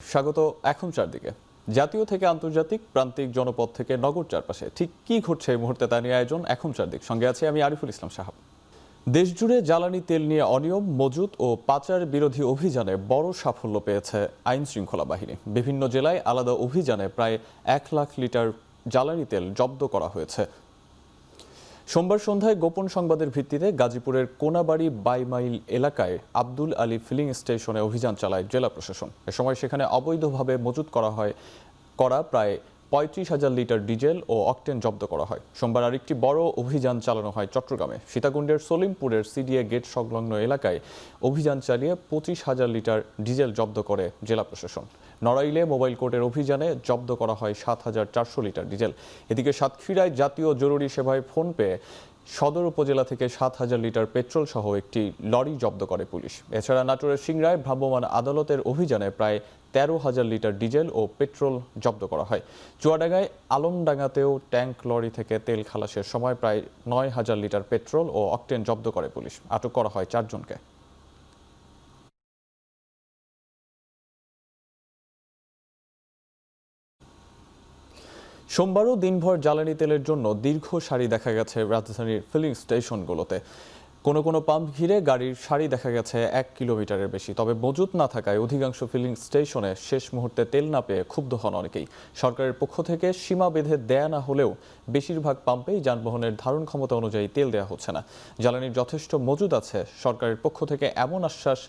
স্বাগত এখন চারদিকে। জাতীয় থেকে আন্তর্জাতিক, প্রান্তিক, জনপদ থেকে নগর চারপাশে ঠিক কি ঘটছে এই মুহূর্তে তা নিয়ে আয়োজন এখন চারদিক। সঙ্গে আছে আমি আরিফুল ইসলাম সাহাব। দেশজুড়ে জ্বালানি তেল নিয়ে অনিয়ম, মজুত ও পাচার বিরোধী অভিযানে বড় সাফল্য পেয়েছে আইন শৃঙ্খলা বাহিনী। বিভিন্ন জেলায় আলাদা অভিযানে প্রায় 1 লাখ লিটার জ্বালানি তেল জব্দ করা হয়েছে। সোমবার সন্ধ্যায় গোপন সংবাদের ভিত্তিতে গাজীপুরের কোনাবাড়ি বাইমাইল এলাকায় আব্দুল আলী ফিলিং স্টেশনে অভিযান চালায় জেলা প্রশাসন। এ সময় সেখানে অবৈধভাবে মজুত করা প্রায় 35,000 লিটার ডিজেল ও অকটেন জব্দ করা হয়। সোমবার আরেকটি বড় অভিযান চালানো হয় চট্টগ্রামে। সীতাকুণ্ডের সলিমপুরের সিডিএ গেট সংলগ্ন এলাকায় অভিযান চালিয়ে 25,000 লিটার ডিজেল জব্দ করে জেলা প্রশাসন। নড়াইলে মোবাইল কোর্টের অভিযানে জব্দ করা হয় 7,400 লিটার ডিজেল। এদিকে সাতক্ষীরায় জাতীয় জরুরি সেবায় ফোন পেয়ে সদর উপজেলা থেকে 7,000 লিটার পেট্রোল সহ একটি লরি জব্দ করে পুলিশ। এছাড়া নাটোরের সিংড়ায় ভ্রাম্যমাণ আদালতের অভিযানে প্রায় 13,000 লিটার ডিজেল ও পেট্রোল জব্দ করা হয়। চুয়াডাঙ্গায় আলমডাঙ্গাতেও ট্যাঙ্ক লরি থেকে তেল খালাসের সময় প্রায় 9,000 লিটার পেট্রোল ও অকটেন জব্দ করে পুলিশ। আটক করা হয় 4 জনকে। সোমবারও দিনভর জ্বালানি তেলের জন্য দীর্ঘ সারি দেখা গেছে রাজধানীর ফিলিং স্টেশনগুলোতে। কোনো পাম্প ঘিরে গাড়ির সারি দেখা গেছে 1 কিলোমিটারের বেশি। তবে মজুত না থাকায় অধিকাংশ ফিলিং স্টেশনে শেষ মুহূর্তে তেল না পেয়ে ক্ষুব্ধ হন অনেকেই। সরকারের পক্ষ থেকে সীমা বেঁধে দেয়া না হলেও বেশিরভাগ পাম্পেই যানবাহনের ধারণ ক্ষমতা অনুযায়ী তেল দেওয়া হচ্ছে না। জ্বালানির যথেষ্ট মজুদ আছে, সরকারের পক্ষ থেকে এমন আশ্বাস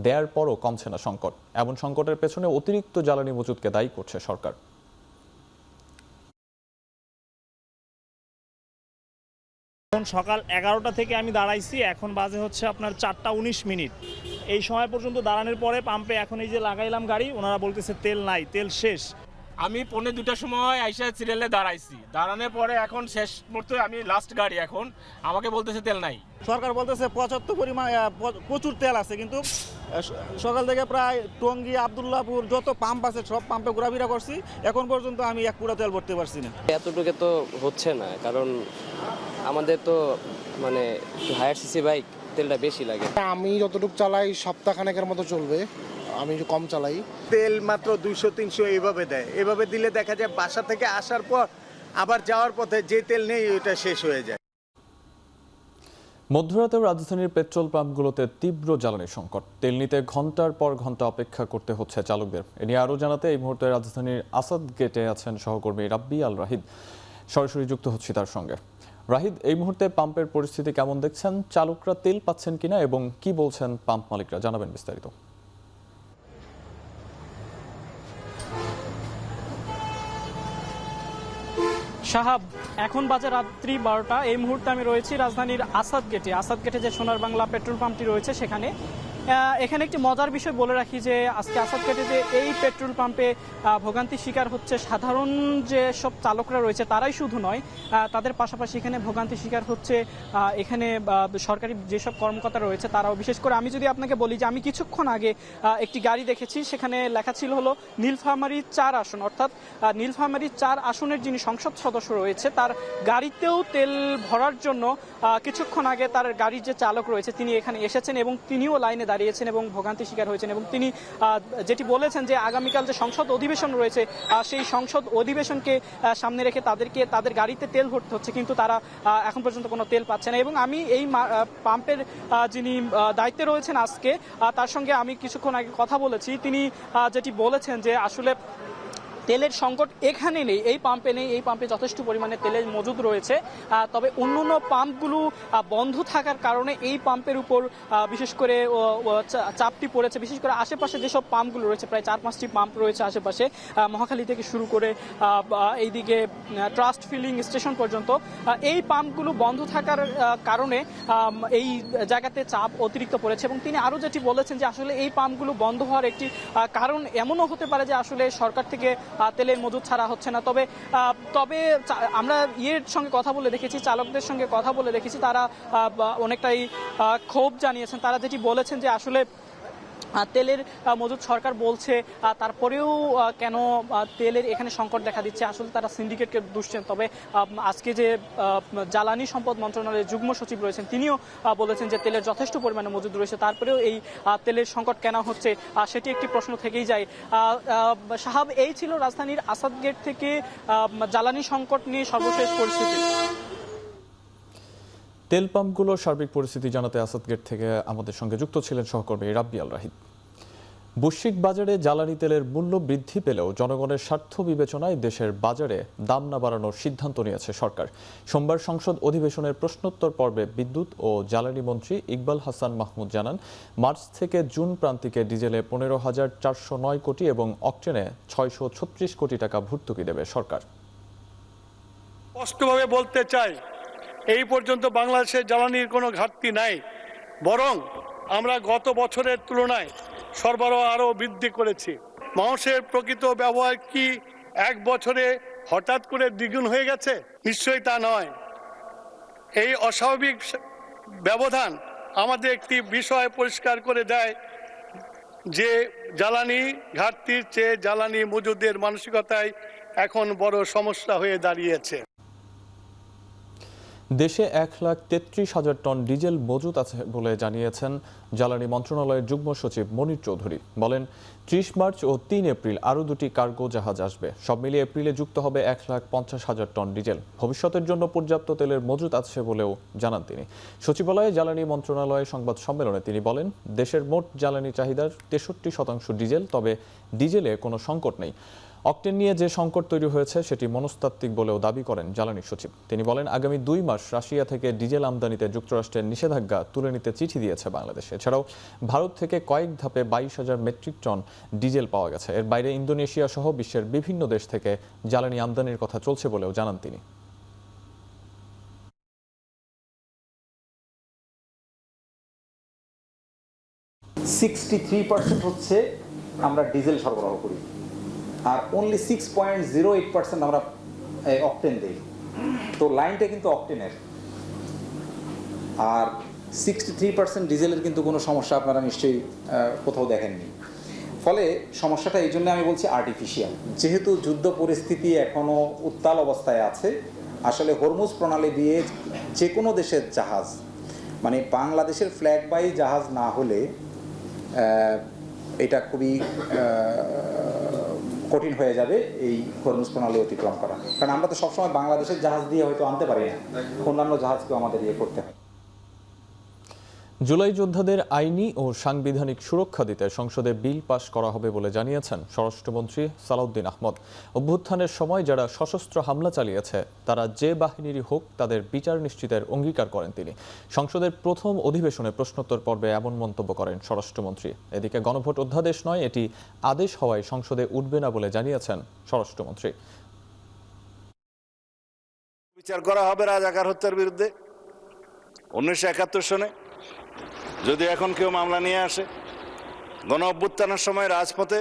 দেওয়ার পরও কমছে না সংকট। এমন সংকটের পেছনে অতিরিক্ত জ্বালানি মজুদকে দায়ী করছে সরকার। এখন সকাল 11টা থেকে আমি দাঁড়াইছি, এখন বাজে হচ্ছে আপনার 4:19। এই সময় পর্যন্ত দাঁড়ানোর পরে পাম্পে এখন এই যে লাগাইলাম গাড়ি, ওনারা বলতেছে তেল নাই, তেল শেষ। আমি 2:45 সময় আইসা সিরিয়ালে দাঁড়াইছি, দাঁড়ানোর পরে এখন শেষ মুহূর্তে আমি লাস্ট গাড়ি, এখন আমাকে বলতেছে তেল নাই। সরকার বলতেছে 75 পরিমাণ প্রচুর তেল আছে, কিন্তু সকাল থেকে প্রায় টঙ্গী, আবদুল্লাহপুর যত পাম্প আছে সব পাম্পে ঘোরাফেরা করছি, এখন পর্যন্ত আমি এক পুরো তেল ভরতে পারছি না। এতটুকু তো হচ্ছে না, কারণ আমাদের তো মানে হায়ার সিসি বাইক, তেলটা বেশি লাগে। আমি যতটুকু চালাই সপ্তাহখানেকের মতো চলবে, আমি একটু কম চালাই। তেল মাত্র 200-300 এইভাবে দেয়। এভাবে দিলে দেখা যায় বাসা থেকে আসার পর আবার যাওয়ার পথে যে তেল নেই ওইটা শেষ হয়ে যায়। মধ্যরাতেও রাজধানীর পেট্রোল পাম্পগুলোতে তীব্র জ্বালানি সংকট। তেল নিতে ঘন্টার পর ঘন্টা অপেক্ষা করতে হচ্ছে চালকদের। এ নিয়ে আরও জানাতে এই মুহূর্তে রাজধানীর আসাদ গেটে আছেন সহকর্মী রাব্বি আল রাহিদ। সরাসরি যুক্ত হচ্ছি তার সঙ্গে। রাহিদ, এই মুহূর্তে পাম্পের পরিস্থিতি কেমন দেখছেন? চালকরা তেল পাচ্ছেন কিনা এবং কি বলছেন পাম্প মালিকরা, জানাবেন বিস্তারিত। সাহাব, এখন বাজে রাত্রি 12টা। এই মুহূর্তে আমি রয়েছি রাজধানীর আসাদ গেটে যে সোনার বাংলা পেট্রোল পাম্পটি রয়েছে সেখানে। এখানে একটি মজার বিষয় বলে রাখি যে আজকে আসাদ গেটে যে এই পেট্রোল পাম্পে ভোগান্তির শিকার হচ্ছে সাধারণ যে সব চালকরা রয়েছে তারাই শুধু নয়, তাদের পাশাপাশি এখানে ভোগান্তির শিকার হচ্ছে এখানে সরকারি যেসব কর্মকর্তা রয়েছে তারাও। বিশেষ করে আমি যদি আপনাকে বলি যে আমি কিছুক্ষণ আগে একটি গাড়ি দেখেছি, সেখানে লেখা ছিল হলো নীলফামারী 4 আসন, অর্থাৎ নীলফামারী 4 আসনের যিনি সংসদ সদস্য রয়েছে তার গাড়িতেও তেল ভরার জন্য কিছুক্ষণ আগে তার গাড়ির যে চালক রয়েছে তিনি এখানে এসেছেন এবং তিনিও লাইনে দাঁড়িয়েছেন এবং ভোগান্তির শিকার হয়েছেন। এবং তিনি যেটি বলেছেন যে আগামীকাল যে সংসদ অধিবেশন রয়েছে সেই সংসদ অধিবেশনকে সামনে রেখে তাদের গাড়িতে তেল ভরতে হচ্ছে, কিন্তু তারা এখন পর্যন্ত কোনো তেল পাচ্ছে না। এবং আমি এই পাম্পের যিনি দায়িত্বে রয়েছেন আজকে, তার সঙ্গে আমি কিছুক্ষণ আগে কথা বলেছি। তিনি যেটি বলেছেন যে আসলে তেলের সংকট এখানে নেই, এই পাম্পে নেই, এই পাম্পে যথেষ্ট পরিমাণে তেলের মজুদ রয়েছে। তবে অন্যান্য পাম্পগুলো বন্ধ থাকার কারণে এই পাম্পের উপর বিশেষ করে চাপটি পড়েছে। বিশেষ করে আশেপাশে যেসব পাম্পগুলো রয়েছে, প্রায় 4-5টি পাম্প রয়েছে আশেপাশে, মহাখালী থেকে শুরু করে এইদিকে ট্রাস্ট ফিলিং স্টেশন পর্যন্ত। এই পাম্পগুলো বন্ধ থাকার কারণে এই জায়গাতে চাপ অতিরিক্ত পড়েছে। এবং তিনি আরও যেটি বলেছেন যে আসলে এই পাম্পগুলো বন্ধ হওয়ার একটি কারণ এমনও হতে পারে যে আসলে সরকার থেকে তেলের মজুদ ছাড়া হচ্ছে না। তবে আমরা সঙ্গে কথা বলে দেখেছি, চালকদের সঙ্গে কথা বলে দেখেছি, তারা অনেকটাই ক্ষোভ জানিয়েছেন। তারা যেটি বলেছেন যে আসলে তেলের মজুদ সরকার বলছে, তারপরেও কেন তেলের এখানে সংকট দেখা দিচ্ছে? আসলে তারা সিন্ডিকেটকে দুষছেন। তবে আজকে যে জ্বালানি সম্পদ মন্ত্রণালয়ের যুগ্ম সচিব রয়েছেন তিনিও বলেছেন যে তেলের যথেষ্ট পরিমাণে মজুদ রয়েছে, তারপরেও এই তেলের সংকট কেন হচ্ছে সেটি একটি প্রশ্ন থেকেই যায়। সাহাব, এই ছিল রাজধানীর আসাদ গেট থেকে জ্বালানি সংকট নিয়ে সর্বশেষ পরিস্থিতি। তেল পাম্পগুলোর সার্বিক পরিস্থিতি জানাতে আসাদ গেট থেকে আমাদের সঙ্গে যুক্ত ছিলেন সহকর্মী রাব্বি আল রাহিদ। বৈশ্বিক বাজারে জ্বালানি তেলের মূল্য বৃদ্ধি পেলেও জনগণের স্বার্থ বিবেচনায় দেশের বাজারে দাম না বাড়ানোর সিদ্ধান্ত নিয়েছে সরকার। সোমবার সংসদ অধিবেশনের প্রশ্নোত্তর পর্বে বিদ্যুৎ ও জ্বালানি মন্ত্রী ইকবাল হাসান মাহমুদ জানান, মার্চ থেকে জুন প্রান্তিকে ডিজেলে 15,409 কোটি এবং অকটেনে 636 কোটি টাকা ভর্তুকি দেবে সরকার। স্পষ্টভাবে বলতে চাই, এই পর্যন্ত বাংলাদেশের জ্বালানির কোনো ঘাটতি নাই, বরং আমরা গত বছরের তুলনায় সরবরাহ আরও বৃদ্ধি করেছি। মানুষের প্রকৃত ব্যবহার কি এক বছরে হঠাৎ করে দ্বিগুণ হয়ে গেছে? নিশ্চয়ই তা নয়। এই অস্বাভাবিক ব্যবধান আমাদের একটি বিষয় পরিষ্কার করে দেয় যে জ্বালানি ঘাটতির চেয়ে জ্বালানি মজুদের মানসিকতায় এখন বড় সমস্যা হয়ে দাঁড়িয়েছে। দেশে 1,33,000 টন ডিজেল মজুত আছে বলে জানিয়েছেন জ্বালানি মন্ত্রণালয়ের যুগ্ম সচিব মনির চৌধুরী। বলেন, 30 মার্চ ও 3 এপ্রিল আরও 2টি কার্গো জাহাজ আসবে। সব মিলিয়ে এপ্রিলে যুক্ত হবে 1,50,000 টন ডিজেল। ভবিষ্যতের জন্য পর্যাপ্ত তেলের মজুত আছে বলেও জানান তিনি। সচিবালয়ে জ্বালানি মন্ত্রণালয়ের সংবাদ সম্মেলনে তিনি বলেন, দেশের মোট জ্বালানি চাহিদার 63% ডিজেল, তবে ডিজেলে কোনো সংকট নেই। অকটেন নিয়ে যে সংকট তৈরি হয়েছে সেটি মনস্তাত্ত্বিক বলেও দাবি করেন জ্বালানি সচিব। তিনি বলেন, আগামী 2 মাস রাশিয়া থেকে ডিজেল আমদানিতে যুক্তরাষ্ট্রের নিষেধাজ্ঞা তুলে নিতে চিঠি দিয়েছে বাংলাদেশ। এছাড়াও ভারত থেকে কয়েক ধাপে 22,000 মেট্রিক টন ডিজেল পাওয়া গেছে। এর বাইরে ইন্দোনেশিয়া সহ বিশ্বের বিভিন্ন দেশ থেকে জ্বালানি আমদানির কথা চলছে বলেও জানান তিনি। 63% হচ্ছে আমরা ডিজেল সরবরাহ করি, আর অনলি 6.08% আমরা অকটেন দিই। তো লাইনটা কিন্তু অকটেনের, আর 63% ডিজেলের কিন্তু কোনো সমস্যা আপনারা নিশ্চয়ই কোথাও দেখেননি। ফলে সমস্যাটা এই জন্য আমি বলছি আর্টিফিশিয়াল। যেহেতু যুদ্ধ পরিস্থিতি এখনও উত্তাল অবস্থায় আছে, আসলে হরমুজ প্রণালী দিয়ে যে কোনো দেশের জাহাজ, মানে বাংলাদেশের ফ্ল্যাগবাহী জাহাজ না হলে এটা খুবই কঠিন হয়ে যাবে এই হরমুজ প্রণালী অতিক্রম করা। কারণ আমরা তো সবসময় বাংলাদেশের জাহাজ দিয়ে হয়তো আনতে পারি না, অন্যান্য জাহাজকেও আমাদের ইয়ে করতে হয়। জুলাই যোদ্ধাদের আইনি ও সাংবিধানিক সুরক্ষা দিতে সংসদে বিল পাশ করা হবে বলে জানিয়েছেন স্বরাষ্ট্রমন্ত্রী সালাউদ্দিন আহমদ। অভ্যুত্থানের সময় যারা সশস্ত্র হামলা চালিয়েছে তারা যে বাহিনীরই হোক তাদের বিচার নিশ্চিতের অঙ্গীকার করেন তিনি। সংসদের প্রথম অধিবেশনে প্রশ্নোত্তর পর্বে এমন মন্তব্য করেন স্বরাষ্ট্রমন্ত্রী। এদিকে গণভোট অধ্যাদেশ নয়, এটি আদেশ হওয়ায় সংসদে উঠবে না বলে জানিয়েছেন স্বরাষ্ট্রমন্ত্রী। বিচার করা হবে রাজাকার হত্যার বিরুদ্ধে 1971 সনে। যদি এখন কেউ মামলা নিয়ে আসে, গণ অভ্যুত্থানের সময় রাজপথে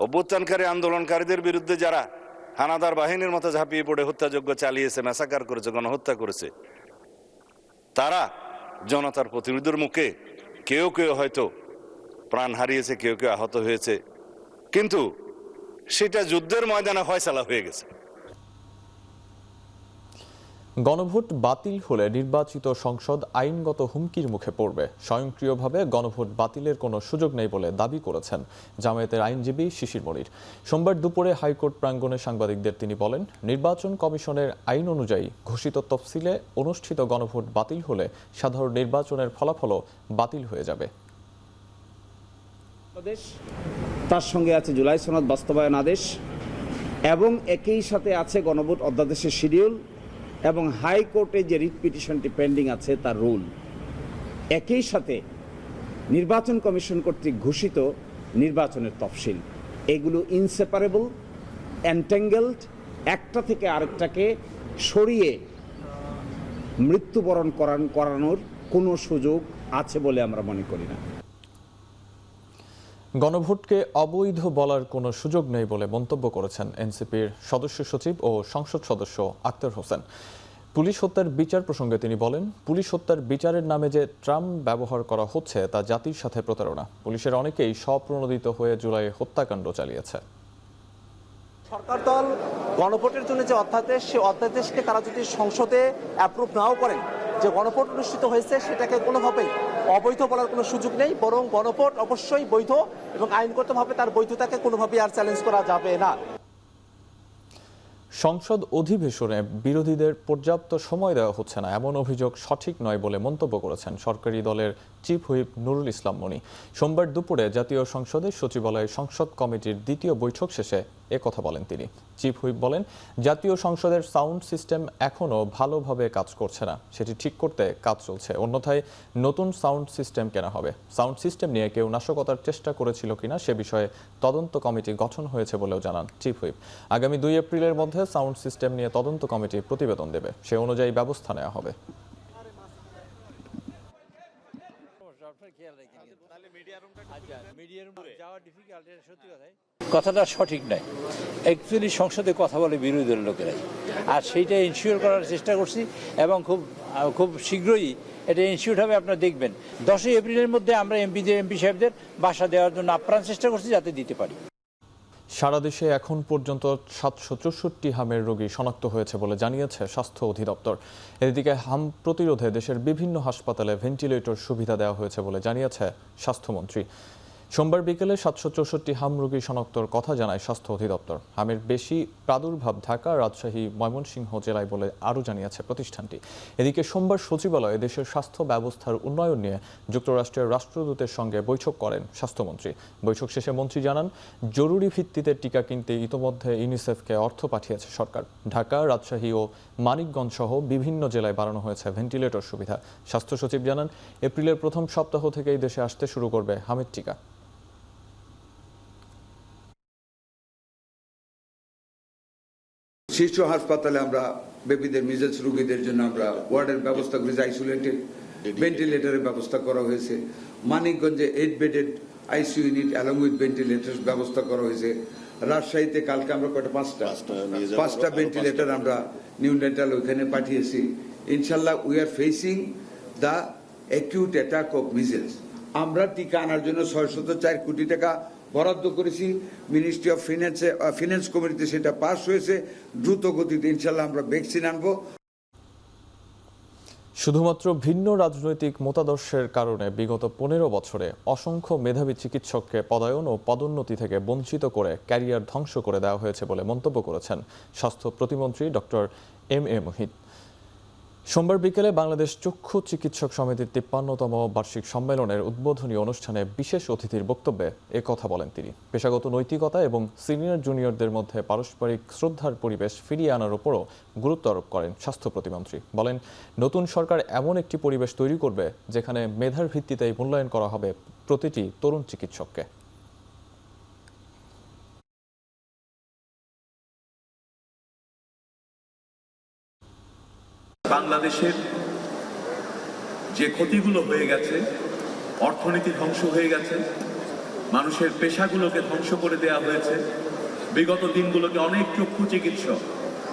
অভ্যুত্থানকারী আন্দোলনকারীদের বিরুদ্ধে যারা হানাদার বাহিনীর মতো ঝাঁপিয়ে পড়ে হত্যাযজ্ঞ চালিয়েছে, ম্যাসাকার করেছে, গণহত্যা করেছে, তারা জনতার প্রতিনিধির মুখে কেউ কেউ হয়তো প্রাণ হারিয়েছে, কেউ কেউ আহত হয়েছে, কিন্তু সেটা যুদ্ধের ময়দানে ফয়সালা হয়ে গেছে। গণভোট বাতিল হলে নির্বাচিত সংসদ আইনগত হুমকির মুখে পড়বে। স্বয়ংক্রিয়ভাবে গণভোট বাতিলের কোনো সুযোগ নেই বলে দাবি করেছেন জামায়াতের আইনজীবী শিশির মনির। সোমবার দুপুরে হাইকোর্ট প্রাঙ্গণে সাংবাদিকদের তিনি বলেন, নির্বাচন কমিশনের আইন অনুযায়ী ঘোষিত তফসিলে অনুষ্ঠিত গণভোট বাতিল হলে সাধারণ নির্বাচনের ফলাফলও বাতিল হয়ে যাবে। তার সঙ্গে আছে জুলাই সনদ বাস্তবায়ন আদেশ এবং একই সাথে আছে গণভোট অধ্যাদেশের শিডিউল এবং হাইকোর্টে যে রিট পিটিশনটি পেন্ডিং আছে তার রুল। একই সাথে নির্বাচন কমিশন কর্তৃক ঘোষিত নির্বাচনের তফসিল, এগুলো ইনসেপারেবল, এন্ট্যাঙ্গেলড, একটা থেকে আরেকটাকে সরিয়ে মৃত্যুবরণ করানোর কোনো সুযোগ আছে বলে আমরা মনে করি না। গণভোটকে অবৈধ বলার কোনো সুযোগ নেই বলে মন্তব্য করেছেন এনসিপির সদস্য সচিব ও সংসদ সদস্য আক্তার হোসেন। পুলিশ হত্যার বিচার প্রসঙ্গে তিনি বলেন, পুলিশ হত্যার বিচারের নামে যে ট্রাম ব্যবহার করা হচ্ছে তা জাতির সাথে প্রতারণা। পুলিশের অনেকেই স্বপ্রণোদিত হয়ে জুলাই হত্যাকাণ্ড চালিয়েছে। সরকার দল গণভোটের জন্য যে অধ্যাদেশ, সেই অধ্যাদেশকে তারা যদি সংসদে অ্যাপ্রুভ নাও করেন, যে গণভোট অনুষ্ঠিত হয়েছে সেটাকে কোনোভাবেই অবৈধ বলার কোনো সুযোগ নেই, বরং গণভোট অবশ্যই বৈধ এবং আইনগতভাবে তার বৈধতাকে কোনোভাবেই আর চ্যালেঞ্জ করা যাবে না। সংসদ অধিবেশনে বিরোধীদের পর্যাপ্ত সময় দেওয়া হচ্ছে না, এমন অভিযোগ সঠিক নয় বলে মন্তব্য করেছেন সরকারি দলের চিফ হুইপ নুরুল ইসলাম মনি। সোমবার দুপুরে জাতীয় সংসদের সচিবালয়ে সংসদ কমিটির দ্বিতীয় বৈঠক শেষে কথা বলেন তিনি। চিফ হুইপ বলেন, জাতীয় সংসদের সাউন্ড সিস্টেম এখনও ভালোভাবে কাজ করছে না, সেটি ঠিক করতে কাজ চলছে। অন্যথায় নতুন সাউন্ড সিস্টেম কেনা হবে। সাউন্ড সিস্টেম নিয়ে কেউ নাশকতার চেষ্টা করেছিল কিনা সে বিষয়ে তদন্ত কমিটি গঠন হয়েছে বলেও জানান চিফ হুইপ। আগামী 2 এপ্রিলের মধ্যে সাউন্ড সিস্টেম নিয়ে তদন্ত কমিটি প্রতিবেদন দেবে, সে অনুযায়ী ব্যবস্থা নেওয়া হবে। কথাটা সঠিক নয়। অ্যাকচুয়ালি সংসদে কথা বলে বিরোধী দলের লোকেরাই, আর সেইটা ইনশিওর করার চেষ্টা করছি এবং খুব শীঘ্রই এটা ইনশিওর হবে। আপনারা দেখবেন 10 এপ্রিলের মধ্যে আমরা এমপি সাহেবদের বাসা দেওয়ার জন্য আপ্রাণ চেষ্টা করছি যাতে দিতে পারি। সারা দেশে এখন পর্যন্ত 764 হামের রোগী শনাক্ত হয়েছে বলে জানিয়েছে স্বাস্থ্য অধিদপ্তর। এদিকে হাম প্রতিরোধে দেশের বিভিন্ন হাসপাতালে ভেন্টিলেটর সুবিধা দেওয়া হয়েছে বলে জানিয়েছে স্বাস্থ্যমন্ত্রী। সোমবার বিকেলে 764 হাম রোগী শনাক্তর কথা জানায় স্বাস্থ্য অধিদপ্তর। হামের বেশি প্রাদুর্ভাব ঢাকা, রাজশাহী, ময়মনসিংহ জেলায় বলে আরও জানিয়েছে প্রতিষ্ঠানটি। এদিকে সোমবার সচিবালয়ে দেশের স্বাস্থ্য ব্যবস্থার উন্নয়ন নিয়ে যুক্তরাষ্ট্রের রাষ্ট্রদূতের সঙ্গে বৈঠক করেন স্বাস্থ্যমন্ত্রী। বৈঠক শেষে মন্ত্রী জানান, জরুরি ভিত্তিতে টিকা কিনতে ইতোমধ্যে ইউনিসেফকে অর্থ পাঠিয়েছে সরকার। ঢাকা, রাজশাহী ও মানিকগঞ্জ সহ বিভিন্ন জেলায় বাড়ানো হয়েছে ভেন্টিলেটর সুবিধা। স্বাস্থ্য সচিব জানান, এপ্রিলের প্রথম সপ্তাহ থেকেই দেশে আসতে শুরু করবে হামের টিকা। শিশু হাসপাতালে আমরা বেবিদের মিজেলস রোগীদের জন্য আমরা ওয়ার্ডের ব্যবস্থা করেছি, আইসোলেটেড ভেন্টিলেটরের ব্যবস্থা করা হয়েছে। মানিকগঞ্জে 8 bedded ICU unit along with ventilator ব্যবস্থা করা হয়েছে। রাজশাহীতে কালকে আমরা পাঁচটা ভেন্টিলেটর আমরা নিউনেটাল ওইখানে পাঠিয়েছি। ইনশাল্লাহ we are facing the acute attack of measles. আমরা টিকা আনার জন্য 604 কোটি টাকা বরাদ্দ করেছি। মিনিস্ট্রি অফ ফিনান্স কমিটিতে সেটা পাস হয়েছে। দ্রুত গতিতে ইনশাল্লাহ আমরা ভ্যাকসিন আনবো। শুধুমাত্র ভিন্ন রাজনৈতিক মতাদর্শের কারণে বিগত 15 বছরে অসংখ্য মেধাবী চিকিৎসককে পদায়ন ও পদোন্নতি থেকে বঞ্চিত করে ক্যারিয়ার ধ্বংস করে দেওয়া হয়েছে বলে মন্তব্য করেছেন স্বাস্থ্য প্রতিমন্ত্রী ডক্টর এম.এ. মুহিত। সোমবার বিকেলে বাংলাদেশ চক্ষু চিকিৎসক সমিতির 53তম বার্ষিক সম্মেলনের উদ্বোধনী অনুষ্ঠানে বিশেষ অতিথির বক্তব্যে কথা বলেন তিনি। পেশাগত নৈতিকতা এবং সিনিয়র জুনিয়রদের মধ্যে পারস্পরিক শ্রদ্ধার পরিবেশ ফিরিয়ে আনার উপরও গুরুত্ব আরোপ করেন স্বাস্থ্য প্রতিমন্ত্রী। বলেন, নতুন সরকার এমন একটি পরিবেশ তৈরি করবে যেখানে মেধার ভিত্তিতেই মূল্যায়ন করা হবে প্রতিটি তরুণ চিকিৎসককে। বাংলাদেশের যে ক্ষতিগুলো হয়ে গেছে, অর্থনীতি ধ্বংস হয়ে গেছে, মানুষের পেশাগুলোকে ধ্বংস করে দেওয়া হয়েছে। বিগত দিনগুলোকে অনেক চক্ষু চিকিৎসক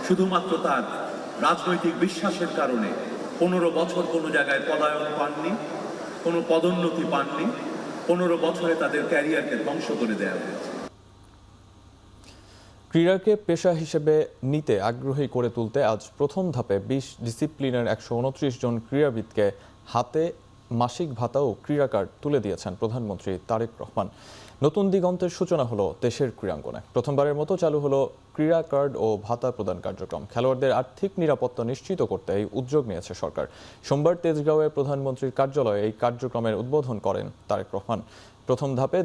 শুধুমাত্র তার রাজনৈতিক বিশ্বাসের কারণে 15 বছর কোনো জায়গায় পদায়ন পাননি, কোনো পদোন্নতি পাননি। 15 বছরে তাদের ক্যারিয়ারকে ধ্বংস করে দেওয়া হয়েছে। ক্রীড়াকে পেশা হিসেবে নিতে আগ্রহী করে তুলতে আজ প্রথম ধাপে 20 ডিসিপ্লিনের 129 জন ক্রীড়াবিদকে হাতে মাসিক ভাতা ও ক্রীড়া কার্ড তুলে দিয়েছেন প্রধানমন্ত্রী তারেক রহমান। নতুন দিগন্তের সূচনা হলো দেশের ক্রীড়াঙ্গনে। প্রথমবারের মতো চালু হলো ক্রীড়া কার্ড ও ভাতা প্রদান কার্যক্রম। খেলোয়াড়দের আর্থিক নিরাপত্তা নিশ্চিত করতে এই উদ্যোগ নিয়েছে সরকার। সোমবার তেজগাঁওয়ে প্রধানমন্ত্রীর কার্যালয়ে এই কার্যক্রমের উদ্বোধন করেন তারেক রহমান। প্রথম ধাপে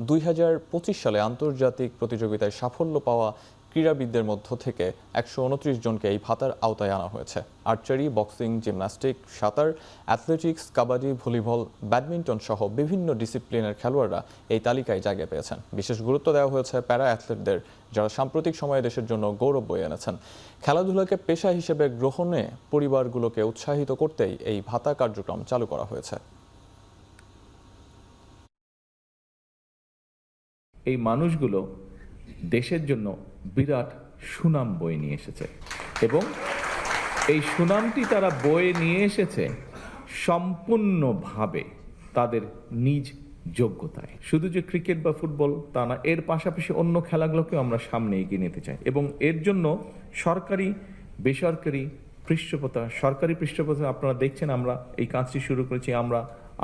2025 সালে আন্তর্জাতিক প্রতিযোগিতায় সাফল্য পাওয়া ক্রীড়াবিদদের মধ্য থেকে 129 জনকে এই ভাতার আওতায় আনা হয়েছে। আর্চারি, বক্সিং, জিমন্যাস্টিক, সাঁতার, অ্যাথলেটিক্স, কাবাডি, ভলিবল, ব্যাডমিন্টন সহ বিভিন্ন ডিসিপ্লিনের খেলোয়াড়রা এই তালিকায় জায়গা পেয়েছেন। বিশেষ গুরুত্ব দেওয়া হয়েছে প্যারা অ্যাথলেটদের, যারা সাম্প্রতিক সময়ে দেশের জন্য গৌরব বয়ে এনেছেন। খেলাধুলাকে পেশা হিসেবে গ্রহণে পরিবারগুলোকে উৎসাহিত করতেই এই ভাতা কার্যক্রম চালু করা হয়েছে। এই মানুষগুলো দেশের জন্য বিরাট সুনাম বয়ে নিয়ে এসেছে এবং এই সুনামটি তারা বয়ে নিয়ে এসেছে সম্পূর্ণভাবে তাদের নিজ যোগ্যতায়। শুধু যে ক্রিকেট বা ফুটবল তা না, এর পাশাপাশি অন্য খেলাগুলোকেও আমরা সামনে এগিয়ে নিতে চাই এবং এর জন্য সরকারি বেসরকারি পৃষ্ঠপোষকতা, সরকারি পৃষ্ঠপোষকতা আপনারা দেখছেন আমরা এই কাজটি শুরু করেছি। আমরা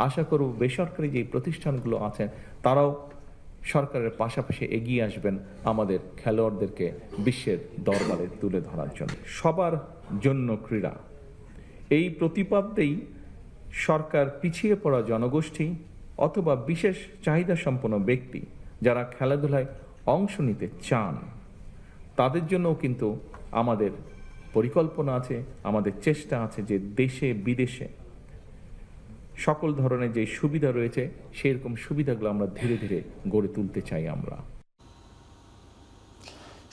আশা করব বেসরকারি যে প্রতিষ্ঠানগুলো আছেন তারাও সরকারের পাশাপাশি এগিয়ে আসবেন আমাদের খেলোয়াড়দেরকে বিশ্বের দরবারে তুলে ধরার জন্য। সবার জন্য ক্রীড়া, এই প্রতিপাদ্যেই সরকার পিছিয়ে পড়া জনগোষ্ঠী অথবা বিশেষ চাহিদা সম্পন্ন ব্যক্তি যারা খেলাধুলায় অংশ নিতে চান তাদের জন্যও কিন্তু আমাদের পরিকল্পনা আছে, আমাদের চেষ্টা আছে যে দেশে বিদেশে সকল ধরনের যে সুবিধা রয়েছে সেরকম সুবিধাগুলো আমরা ধীরে ধীরে গড়ে তুলতে চাই। আমরা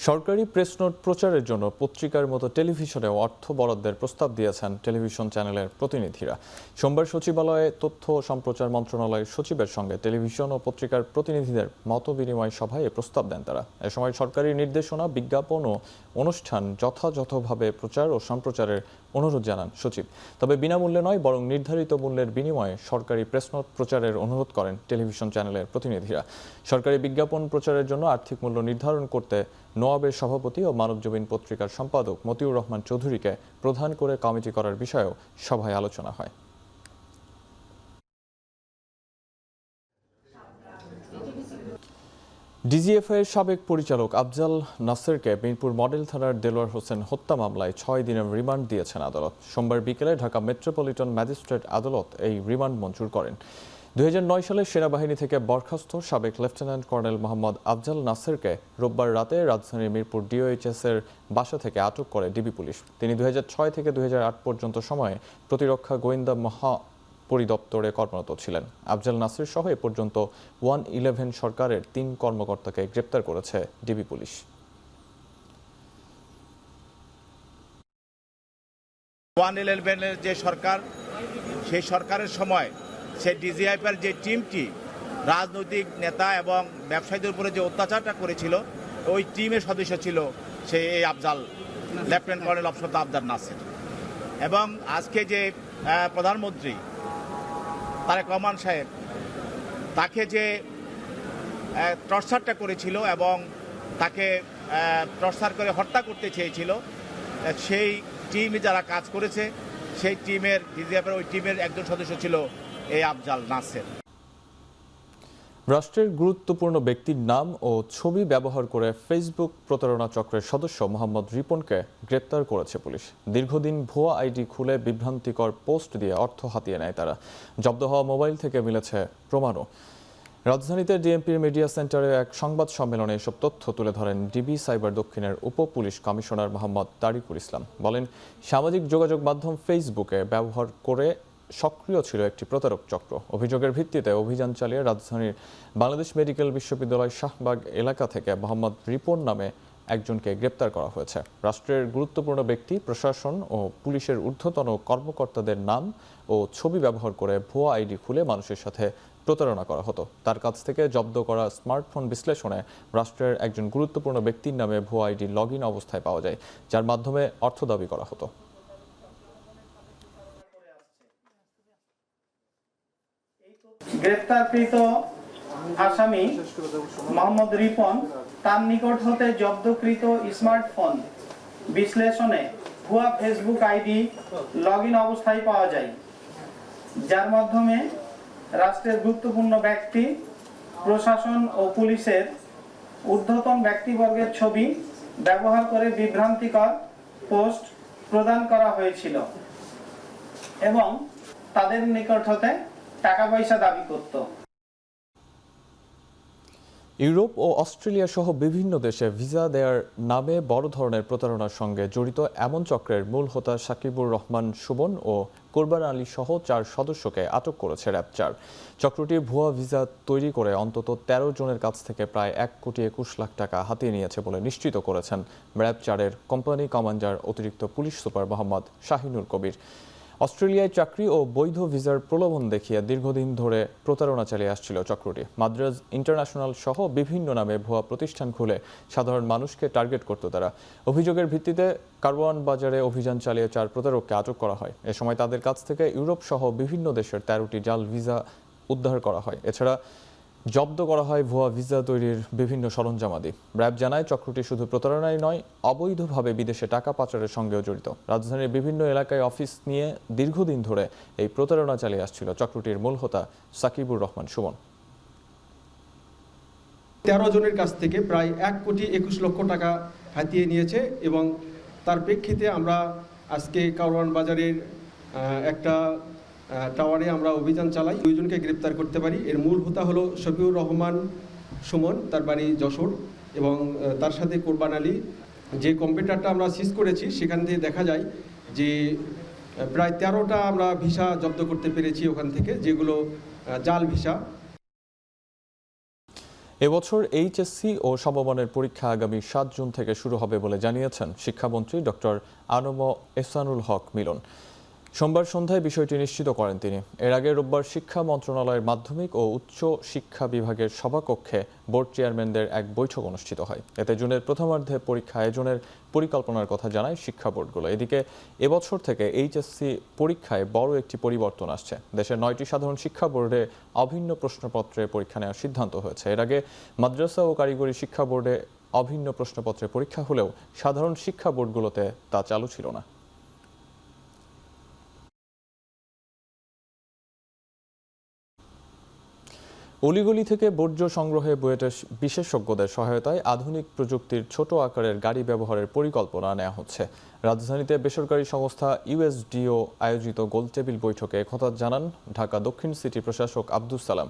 সরকারি প্রেস নোট প্রচারের জন্য পত্রিকার মতো টেলিভিশনেও অর্থ বরাদ্দের প্রস্তাব দিয়েছেন টেলিভিশন চ্যানেলের প্রতিনিধিরা। সোমবার সচিবালয়ে তথ্য ও সম্প্রচার মন্ত্রণালয়ের সচিবের সঙ্গে টেলিভিশন ও পত্রিকার প্রতিনিধিদের মত বিনিময় সভায় এ প্রস্তাব দেন তারা। এ সময় সরকারি নির্দেশনা, বিজ্ঞাপন ও অনুষ্ঠান যথাযথভাবে প্রচার ও সম্প্রচারের অনুরোধ জানান সচিব। তবে বিনামূল্যে নয়, বরং নির্ধারিত মূল্যের বিনিময়ে সরকারি প্রেস নোট প্রচারের অনুরোধ করেন টেলিভিশন চ্যানেলের প্রতিনিধিরা। সরকারি বিজ্ঞাপন প্রচারের জন্য আর্থিক মূল্য নির্ধারণ করতে নোয়াবের সভাপতি ও মানবজমিন পত্রিকার সম্পাদক মতিউর রহমান চৌধুরীকে প্রধান করে কমিটি করার বিষয়েও সভায় আলোচনা হয়। ডিজিএফআইয়ের সাবেক পরিচালক আফজাল নাসেরকে মিরপুর মডেল থানার দেলোয়ার হোসেন হত্যা মামলায় 6 দিনের রিমান্ড দিয়েছেন আদালত। সোমবার বিকেলে ঢাকা মেট্রোপলিটন ম্যাজিস্ট্রেট আদালত এই রিমান্ড মঞ্জুর করেন। 2009 সালে সেনাবাহিনী থেকে বরখাস্ত সাবেক লেফটেন্যান্ট কর্নেল মোহাম্মদ আফজাল নাসেরকে রোববার রাতে রাজধানীর মিরপুর ডিওএইচএস-এর বাসা থেকে আটক করে ডিবি পুলিশ। তিনি 2006 থেকে 2008 পর্যন্ত সময়ে প্রতিরক্ষা গোয়েন্দা পরিদপ্তরে কর্মরত ছিলেন। আফজাল নাসির সহ এ পর্যন্ত 111 সরকারের 3 কর্মকর্তাকে গ্রেপ্তার করেছে ডিবি পুলিশ। যে সরকার, সেই সরকারের সময় সেই ডিজিএফআইয়ের যে টিমটি রাজনৈতিক নেতা এবং ব্যবসায়ীদের উপরে যে অত্যাচারটা করেছিল, ওই টিমের সদস্য ছিল সেই এই Afzal, lieutenant colonel officer Afzal Nasir. এবং আজকে যে প্রধানমন্ত্রী তারেক রহমান সাহেব তাকে যে টর্চারটা করেছিল এবং তাকে টর্চার করে হত্যা করতে চেয়েছিল, সেই টিমে যারা কাজ করেছে সেই টিমের ডিজিএফআইয়ের ওই টিমের একজন সদস্য ছিল এই আফজাল নাসের। রাষ্ট্রের গুরুত্বপূর্ণ ব্যক্তির নাম ও ছবি ব্যবহার করে ফেসবুক প্রতারণা চক্রের সদস্য মোহাম্মদ রিপনকে গ্রেপ্তার করেছে পুলিশ। দীর্ঘদিন ভুয়া আইডি খুলে বিভ্রান্তিকর পোস্ট দিয়ে অর্থ হাতিয়ে নেয় তারা। জব্দ হওয়া মোবাইল থেকে মিলেছে প্রমাণও। রাজধানীতে ডিএমপির মিডিয়া সেন্টারে এক সংবাদ সম্মেলনে এসব তথ্য তুলে ধরেন ডিবি সাইবার দক্ষিণের উপ পুলিশ কমিশনার মোহাম্মদ তারিকুল ইসলাম। বলেন, সামাজিক যোগাযোগ মাধ্যম ফেসবুকে ব্যবহার করে সক্রিয় ছিল একটি প্রতারক চক্র। অভিযোগের ভিত্তিতে অভিযান চালিয়ে রাজধানীর বাংলাদেশ মেডিকেল বিশ্ববিদ্যালয় শাহবাগ এলাকা থেকে মোহাম্মদ রিপন নামে একজনকে গ্রেপ্তার করা হয়েছে। রাষ্ট্রের গুরুত্বপূর্ণ ব্যক্তি, প্রশাসন ও পুলিশের ঊর্ধ্বতন কর্মকর্তাদের নাম ও ছবি ব্যবহার করে ভুয়া আইডি খুলে মানুষের সাথে প্রতারণা করা হতো। তার কাছ থেকে জব্দ করা স্মার্টফোন বিশ্লেষণে রাষ্ট্রের একজন গুরুত্বপূর্ণ ব্যক্তির নামে ভুয়া আইডি লগইন অবস্থায় পাওয়া যায়, যার মাধ্যমে অর্থ দাবি করা হতো। গ্রেফতারকৃত আসামি মোহাম্মদ রিপন তার নিকট হতে জব্দকৃত স্মার্টফোন বিশ্লেষণে ভুয়া ফেসবুক আইডি লগইন অবস্থায় পাওয়া যায়, যার মাধ্যমে রাষ্ট্রের গুরুত্বপূর্ণ ব্যক্তি, প্রশাসন ও পুলিশের ঊর্ধ্বতন ব্যক্তিবর্গের ছবি ব্যবহার করে বিভ্রান্তিকর পোস্ট প্রদান করা হয়েছিল এবং তাদের নিকট হতে টাকা পয়সা দাবি করত। ইউরোপ ও অস্ট্রেলিয়া সহ বিভিন্ন দেশে ভিসা দেওয়ার নামে বড় ধরনের প্রতারণার সঙ্গে জড়িত এমন চক্রের মূল হোতা সাকিবুর রহমান সুমন ও কোরবান আলী সহ 4 সদস্যকে আটক করেছে র্যাব 4। চক্রটি ভুয়া ভিসা তৈরি করে অন্তত 13 জনের কাছ থেকে প্রায় 1,21,00,000 টাকা হাতিয়ে নিয়েছে বলে নিশ্চিত করেছেন র্যাব 4-এর কোম্পানি কমান্ডার অতিরিক্ত পুলিশ সুপার মোহাম্মদ শাহিনুর কবির। অস্ট্রেলিয়ায় চাকরি ও বৈধ ভিসার প্রলোভন দেখিয়ে দীর্ঘদিন ধরে প্রতারণা চালিয়ে আসছিল চক্রটি। মাদ্রাজ ইন্টারন্যাশনাল সহ বিভিন্ন নামে ভুয়া প্রতিষ্ঠান খুলে সাধারণ মানুষকে টার্গেট করত তারা। অভিযোগের ভিত্তিতে কারওয়ান বাজারে অভিযান চালিয়ে 4 প্রতারককে আটক করা হয়। এ সময় তাদের কাছ থেকে ইউরোপ সহ বিভিন্ন দেশের 13টি জাল ভিসা উদ্ধার করা হয়। এছাড়া জব্দ করা হয় ভুয়া ভিসা তৈরির বিভিন্ন সরঞ্জামাদি। র্যাব জানায় চক্রটি শুধু প্রতারণাই নয়, অবৈধভাবে বিদেশে টাকা পাচারের সঙ্গেও জড়িত। রাজধানীর বিভিন্ন এলাকায় অফিস নিয়ে দীর্ঘদিন ধরে এই প্রতারণা চালিয়ে আসছিল চক্রটির মূল হোতা সাকিবুর রহমান সুমন। 13 জনের কাছ থেকে প্রায় 1,21,00,000 টাকা হাতিয়ে নিয়েছে এবং তার প্রেক্ষিতে আমরা আজকে কারওয়ান বাজারের একটা টাওয়ারে আমরা অভিযান চালাই, 2 জনকে গ্রেপ্তার করতে পারি। এর মূল হোতা হলো শফিউর রহমান সুমন, তার বাড়ি যশোর, এবং তার সাথে কোরবান আলী। যে কম্পিউটারটা আমরা সিজ করেছি সেখান থেকে দেখা যায় যে প্রায় 13টা আমরা ভিসা জব্দ করতে পেরেছি ওখান থেকে, যেগুলো জাল ভিসা। এবছর এইচএসসি ও সমমানের পরীক্ষা আগামী 7 জুন থেকে শুরু হবে বলে জানিয়েছেন শিক্ষামন্ত্রী ডক্টর আনম এহসানুল হক মিলন। সোমবার সন্ধ্যায় বিষয়টি নিশ্চিত করেন তিনি। এর আগে রোববার শিক্ষা মন্ত্রণালয়ের মাধ্যমিক ও উচ্চ শিক্ষা বিভাগের সভাকক্ষে বোর্ড চেয়ারম্যানদের এক বৈঠক অনুষ্ঠিত হয়। এতে জুনের প্রথমার্ধে পরীক্ষা আয়োজনের পরিকল্পনার কথা জানায় শিক্ষা বোর্ডগুলো। এদিকে এবছর থেকে এইচএসসি পরীক্ষায় বড় একটি পরিবর্তন আসছে। দেশের 9টি সাধারণ শিক্ষা বোর্ডে অভিন্ন প্রশ্নপত্রে পরীক্ষা নেওয়ার সিদ্ধান্ত হয়েছে। এর আগে মাদ্রাসা ও কারিগরি শিক্ষা বোর্ডে অভিন্ন প্রশ্নপত্রে পরীক্ষা হলেও সাধারণ শিক্ষা বোর্ডগুলোতে তা চালু ছিল না। অলিগলি থেকে বর্জ্য সংগ্রহে বুয়েটের বিশেষজ্ঞদের সহায়তায় আধুনিক প্রযুক্তির ছোট আকারের গাড়ি ব্যবহারের পরিকল্পনা নেওয়া হচ্ছে। রাজধানীতে বেসরকারি সংস্থা ইউএসডিও আয়োজিত গোলটেবিল বৈঠকে একথা জানান ঢাকা দক্ষিণ সিটি প্রশাসক আব্দুস সালাম।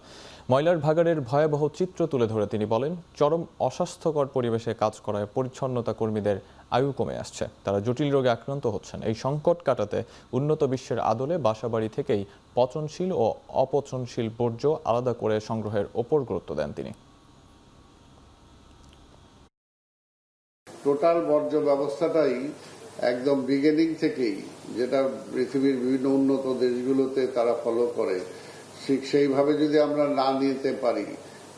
ময়লার ভাগাড়ের ভয়াবহ চিত্র তুলে ধরে তিনি বলেন, চরম অস্বাস্থ্যকর পরিবেশে কাজ করায় পরিচ্ছন্নতা কর্মীদের আয়ু কমে আসছে, তারা জটিল রোগে আক্রান্ত হচ্ছেন। এই সংকট কাটাতে উন্নত বিশ্বের আদলে বাসাবাড়ি থেকেই পচনশীল ও অপচনশীল বর্জ্য আলাদা করে সংগ্রহের ওপর গুরুত্ব দেন তিনি। টোটাল বর্জ্য ব্যবস্থাটাই একদম বিগিনিং থেকেই, যেটা পৃথিবীর বিভিন্ন উন্নত দেশগুলোতে তারা ফলো করে, ঠিক সেইভাবে যদি আমরা না নিতে পারি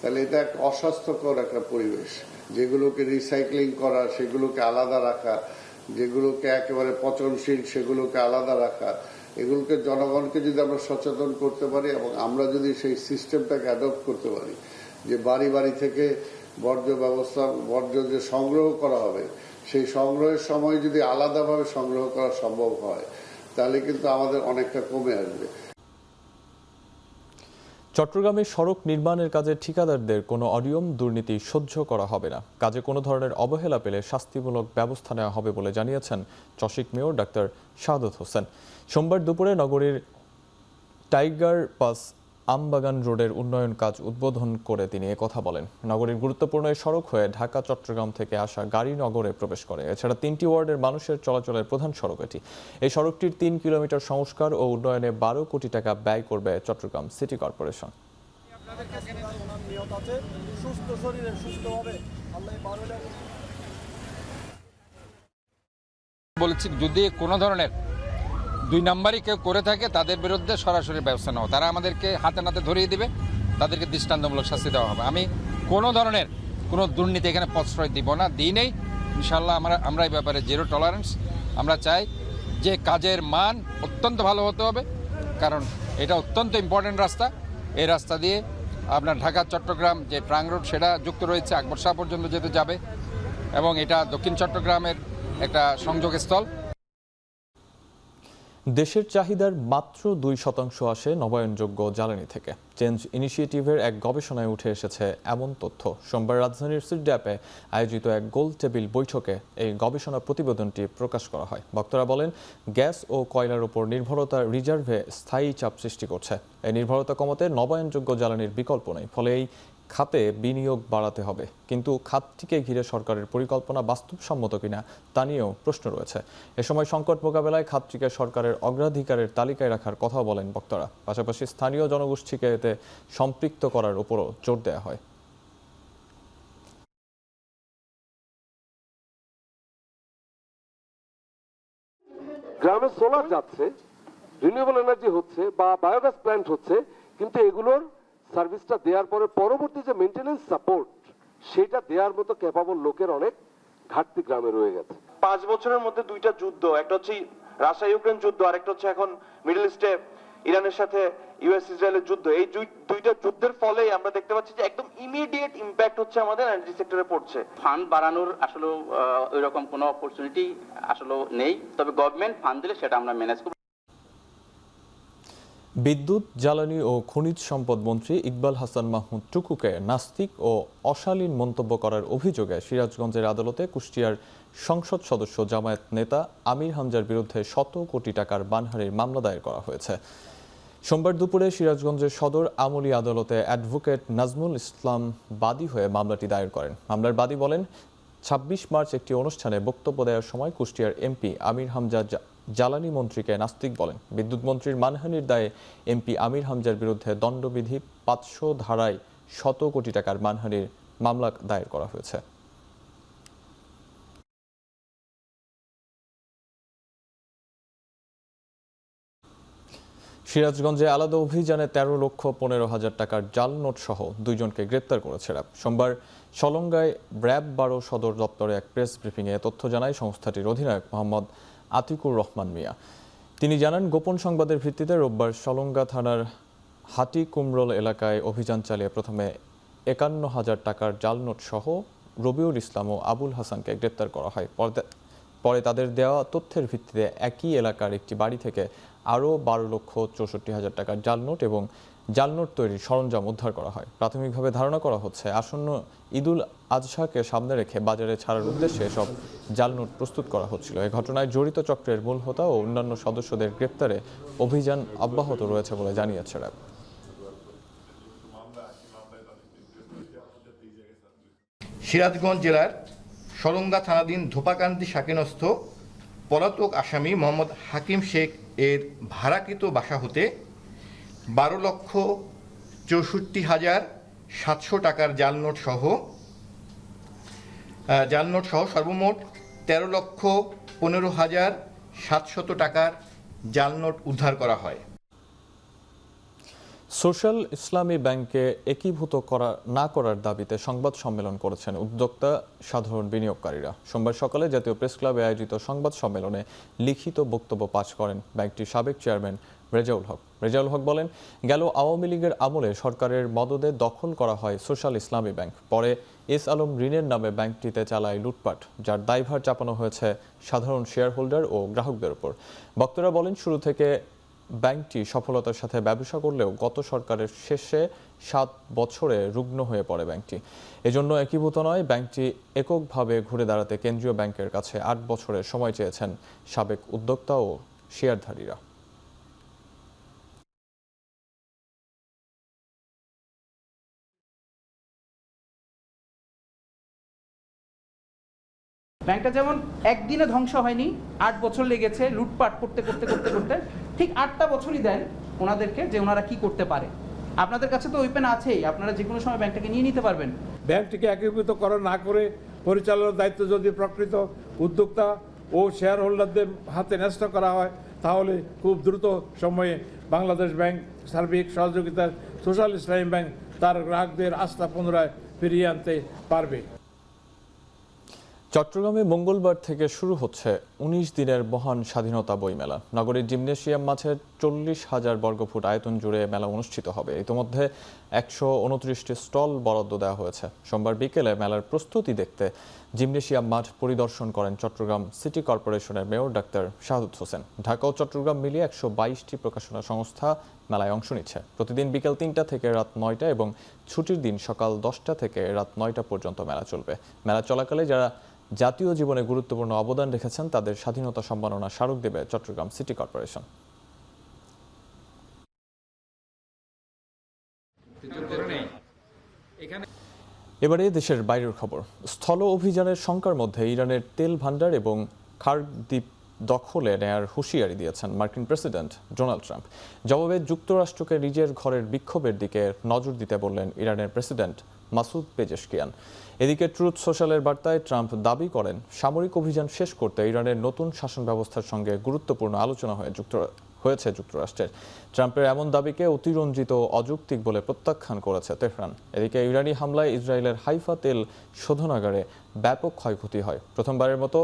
তাহলে এটা একটা অস্বাস্থ্যকর একটা পরিবেশ। যেগুলোকে রিসাইক্লিং করা, সেগুলোকে আলাদা রাখা, যেগুলোকে একেবারে পচনশীল সেগুলোকে আলাদা রাখা, এগুলোকে জনগণকে যদি আমরা সচেতন করতে পারি এবং আমরা যদি সেই সিস্টেমটাকে অ্যাডপ্ট করতে পারি যে বাড়ি বাড়ি থেকে বর্জ্য যে সংগ্রহ করা হবে, সেই সংগ্রহের সময় যদি আলাদাভাবে সংগ্রহ করা সম্ভব হয় তাহলে কিন্তু আমাদের অনেকটা কমে আসবে। চট্টগ্রামে সড়ক নির্মাণের কাজে ঠিকাদারদের কোনো অনিয়ম দুর্নীতি সহ্য করা হবে না। কাজে কোনো ধরনের অবহেলা পেলে শাস্তিমূলক ব্যবস্থা নেওয়া হবে বলে জানিয়েছেন চসিক মেয়র ডাক্তার শাহাদত হোসেন। সোমবার দুপুরে নগরীর টাইগার পাস আমবাগান রোডের উন্নয়ন কাজ উদ্বোধন করে তিনি একথা বলেন। নগরীর গুরুত্বপূর্ণ এই সড়ক হয়ে ঢাকা চট্টগ্রাম থেকে আসা গাড়ি নগরে প্রবেশ করে। এছাড়া 3টি ওয়ার্ডের মানুষের চলাচলের প্রধান সড়ক এটি। এই সড়কটির 3 কিলোমিটার সংস্কার ও উন্নয়নে 12 কোটি টাকা ব্যয় করবে চট্টগ্রাম সিটি কর্পোরেশন। বলেছি যদি কোনো ধরনের 2 নাম্বারই কেউ করে থাকে তাদের বিরুদ্ধে সরাসরি ব্যবস্থা নেওয়া, তারা আমাদেরকে হাতে নাতে ধরিয়ে দিবে, তাদেরকে দৃষ্টান্তমূলক শাস্তি দেওয়া হবে। আমি কোনো ধরনের কোনো দুর্নীতি এখানে প্রশ্রয় দিব না, দিই নেই। ইনশাল্লাহ আমরা এই ব্যাপারে জিরো টলারেন্স। আমরা চাই যে কাজের মান অত্যন্ত ভালো হতে হবে, কারণ এটা অত্যন্ত ইম্পর্টেন্ট রাস্তা। এই রাস্তা দিয়ে আপনার ঢাকা চট্টগ্রাম যে ট্রাং রোড সেটা যুক্ত রয়েছে, আকবর শাহ পর্যন্ত যেতে যাবে এবং এটা দক্ষিণ চট্টগ্রামের একটা সংযোগস্থল। দেশের চাহিদার মাত্র 2% আসে নবায়নযোগ্য জ্বালানি থেকে। চেঞ্জ ইনিশিয়েটিভের এক গবেষণায় উঠে এসেছে এমন তথ্য। সোমবার রাজধানীর সিডড্যাপে আয়োজিত এক গোল টেবিল বৈঠকে এই গবেষণা প্রতিবেদনটি প্রকাশ করা হয়। বক্তারা বলেন, গ্যাস ও কয়লার উপর নির্ভরতা রিজার্ভে স্থায়ী চাপ সৃষ্টি করছে। এই নির্ভরতা কমাতে নবায়নযোগ্য জ্বালানির বিকল্প নেই, ফলে এই খাতে বিনিয়োগ বাড়াতে হবে। কিন্তু খাতটিকে ঘিরে সরকারের পরিকল্পনা বাস্তবসম্মত কিনা তা নিয়েও প্রশ্ন রয়েছে। এ সময় সংকট মোকাবেলায় খাতটিকে সরকারের অগ্রাধিকারের তালিকায় রাখার কথা বলেন বক্তারা। পাশাপাশি স্থানীয় জনগোষ্ঠীকে এতে সম্পৃক্ত করার উপরও জোর দেওয়া হয়। গ্রামে সোলার যাচ্ছে, রিনিউয়েবল এনার্জি হচ্ছে বা বায়োগ্যাস প্ল্যান্ট হচ্ছে, কিন্তু এগুলোর সার্ভিসটা দেওয়ার পরে পরবর্তী যে মেইনটেনেন্স সাপোর্ট সেটা দেওয়ার মতো ক্যাপাবল লোকের অনেক ঘাটতি গ্রামে রয়ে গেছে। 5 বছরের মধ্যে দুইটা যুদ্ধ, একটা হচ্ছে রাশিয়া ইউক্রেন যুদ্ধ, আরেকটা হচ্ছে এখন মিডল ইস্টে ইরানের সাথে ইউএস ইসরায়েলের যুদ্ধ। এই দুইটা যুদ্ধের ফলে আমরা দেখতে পাচ্ছি যে একদম ইমিডিয়েট ইম্প্যাক্ট হচ্ছে আমাদের এনার্জি সেক্টরে পড়ছে। ফান্ড বাড়ানোর আসলে ওই রকম কোনো অপরচুনিটি আসলে নেই, তবে গভর্নমেন্ট ফান্ড দিলে সেটা আমরা ম্যানেজ করব। বিদ্যুৎ, জ্বালানি ও খনিজ সম্পদ মন্ত্রী ইকবাল হাসান মাহমুদ টুকুকে নাস্তিক ও অশালীন মন্তব্য করার অভিযোগে সিরাজগঞ্জের আদালতে কুষ্টিয়ার সংসদ সদস্য জামায়াত নেতা আমির হামজার বিরুদ্ধে 100 কোটি টাকার মানহানির মামলা দায়ের করা হয়েছে। সোমবার দুপুরে সিরাজগঞ্জের সদর আমলি আদালতে অ্যাডভোকেট নাজমুল ইসলাম বাদী হয়ে মামলাটি দায়ের করেন। মামলার বাদী বলেন, 26 মার্চ একটি অনুষ্ঠানে বক্তব্য দেওয়ার সময় কুষ্টিয়ার এমপি আমির হামজা জ্বালানি মন্ত্রীকে নাস্তিক বলেন। বিদ্যুৎ মন্ত্রীর মানহানির দায়ে এমপি আমির হামজার বিরুদ্ধে দণ্ডবিধি 500 ধারায় 100 কোটি টাকার মানহানির মামলা দায়ের করা হয়েছে। সিরাজগঞ্জে আলাদা অভিযানে 13,15,000 টাকার জাল নোট সহ 2 জনকে গ্রেপ্তার করেছে র্যাব। সোমবার সলঙ্গায় র্যাব 12 সদর দপ্তরে এক প্রেস ব্রিফিংয়ে তথ্য জানায় সংস্থাটির অধিনায়ক মোহাম্মদ আতিকুর রহমান মিয়া। তিনি জানান, গোপন সংবাদের ভিত্তিতে রোববার সলঙ্গা থানার হাটি কুমরোল এলাকায় অভিযান চালিয়ে প্রথমে 51,000 টাকার জাল নোট সহ রবিউল ইসলাম ও আবুল হাসানকে গ্রেপ্তার করা হয়। পরে তাদের দেওয়া তথ্যের ভিত্তিতে একই এলাকার একটি বাড়ি থেকে আরও 12,64,000 টাকার জাল নোট এবং জাল নোট তৈরির সরঞ্জাম উদ্ধার করা হয়। প্রাথমিকভাবে ধারণা করা হচ্ছে আসন্ন ঈদুল আজহাকে সামনে রেখে বাজারে ছাড়ার উদ্দেশ্যে এসব জাল নোট প্রস্তুত করা হচ্ছিল। এই ঘটনায় জড়িত চক্রের মূল হোতা ও অন্যান্য সদস্যদের গ্রেপ্তারে অভিযান অব্যাহত রয়েছে বলে জানিয়েছে র্যাব। সিরাজগঞ্জ জেলার সলঙ্গা থানাধীন ধোপাকান্দি শাকিনস্থ পলাতক আসামি মোহাম্মদ হাকিম শেখ এর ভাড়াকৃত বাসা হতে 12,64,700 টাকার জাল নোট সহ সর্বমোট 13,15,700 টাকার জাল নোট উদ্ধার করা হয়। সোশ্যাল ইসলামী ব্যাংকে একীভূত না করার দাবিতে সংবাদ সম্মেলন করেছেন উদ্যোক্তা সাধারণ বিনিয়োগকারীরা। সোমবার সকালে জাতীয় প্রেস ক্লাবে আয়োজিত সংবাদ সম্মেলনে লিখিত বক্তব্য পাঠ করেন ব্যাংকটির সাবেক চেয়ারম্যান রেজাউল হক। রেজাউল হক বলেন, গেল আওয়ামী লীগের আমলে সরকারের মদদে দখল করা হয় সোশ্যাল ইসলামী ব্যাংক। পরে এস আলম ঋণের নামে ব্যাংকটিতে চালায় লুটপাট, যার দায়ভার চাপানো হয়েছে সাধারণ শেয়ার হোল্ডার ও গ্রাহকদের উপর। বক্তারা বলেন, শুরু থেকে ব্যাংকটি সফলতার সাথে ব্যবসা করলেও গত সরকারের শেষে 7 বছরে রুগ্ন হয়ে পড়ে ব্যাংকটি। এজন্য একীভূত নয়, ব্যাংকটি এককভাবে ঘুরে দাঁড়াতে কেন্দ্রীয় ব্যাংকের কাছে 8 বছরের সময় চেয়েছেন সাবেক উদ্যোক্তা ও শেয়ারধারীরা। ব্যাংকটা যেমন একদিনে ধ্বংস হয়নি, 8 বছর লেগেছে লুটপাট করতে করতে করতে করতে, ঠিক 8টা বছরই দেন ওনাদেরকে যে ওনারা কি করতে পারে। আপনাদের কাছে তো ওপেন আছেই, আপনারা যে কোনো সময় ব্যাংকটাকে নিয়ে নিতে পারবেন। ব্যাংকটিকে একীভূত করা না করে পরিচালনার দায়িত্ব যদি প্রকৃত উদ্যোক্তা ও শেয়ার হোল্ডারদের হাতে ন্যস্ত করা হয়, তাহলে খুব দ্রুত সময়ে বাংলাদেশ ব্যাংক সার্বিক সহযোগিতার সোশ্যাল ইসলামী ব্যাংক তার গ্রাহকদের আস্থা পুনরায় ফিরিয়ে আনতে পারবে। চট্টগ্রামে মঙ্গলবার থেকে শুরু হচ্ছে 19 দিনের মহান স্বাধীনতা বইমেলা। নগরীর জিমনেশিয়াম মাঠে 40,000 বর্গফুট আয়তন জুড়ে মেলা অনুষ্ঠিত হবে। ইতিমধ্যে 129টি স্টল বরাদ্দ দেওয়া হয়েছে। সোমবার বিকেলে মেলার প্রস্তুতি দেখতে জিমনেশিয়াম মাঠ পরিদর্শন করেন চট্টগ্রাম সিটি কর্পোরেশনের মেয়র ডাক্তার শাহাদুত হোসেন। ঢাকা ও চট্টগ্রাম মিলিয়ে 122টি প্রকাশনা সংস্থা মেলায় অংশ নিচ্ছে। প্রতিদিন বিকেল 3টা থেকে রাত 9টা এবং ছুটির দিন সকাল 10টা থেকে রাত 9টা পর্যন্ত মেলা চলবে। মেলা চলাকালে যারা জাতীয় জীবনে গুরুত্বপূর্ণ অবদান রেখেছেন তাদের স্বাধীনতা সম্মাননা স্মারক দেবে চট্টগ্রাম সিটি কর্পোরেশন। এবারে দেশের বাইরের খবর। স্থল অভিযানের শঙ্কার মধ্যে ইরানের তেল ভান্ডার এবং খার্গ দ্বীপ দখলে নেয়ার হুঁশিয়ারি দিয়েছেন মার্কিন প্রেসিডেন্ট ডোনাল্ড ট্রাম্প। জবাবে যুক্তরাষ্ট্রকে নিজের ঘরের বিক্ষোভের দিকে নজর দিতে বললেন ইরানের প্রেসিডেন্ট মাসুদ পেজেশকিয়ান। এদিকে ট্রুথ সোশ্যালের বার্তায় ট্রাম্প দাবি করেন, সামরিক অভিযান শেষ করতে ইরানের নতুন শাসন ব্যবস্থার সঙ্গে গুরুত্বপূর্ণ আলোচনা হয়ে হয়েছে যুক্তরাষ্ট্রের। ট্রাম্পের এমন দাবিকে অতিরঞ্জিত অযৌক্তিক বলে প্রত্যাখ্যান করেছে তেহরান। এদিকে ইরানি হামলায় ইসরায়েলের হাইফা তেল শোধনাগারে ব্যাপক ক্ষয়ক্ষতি হয়। প্রথমবারের মতো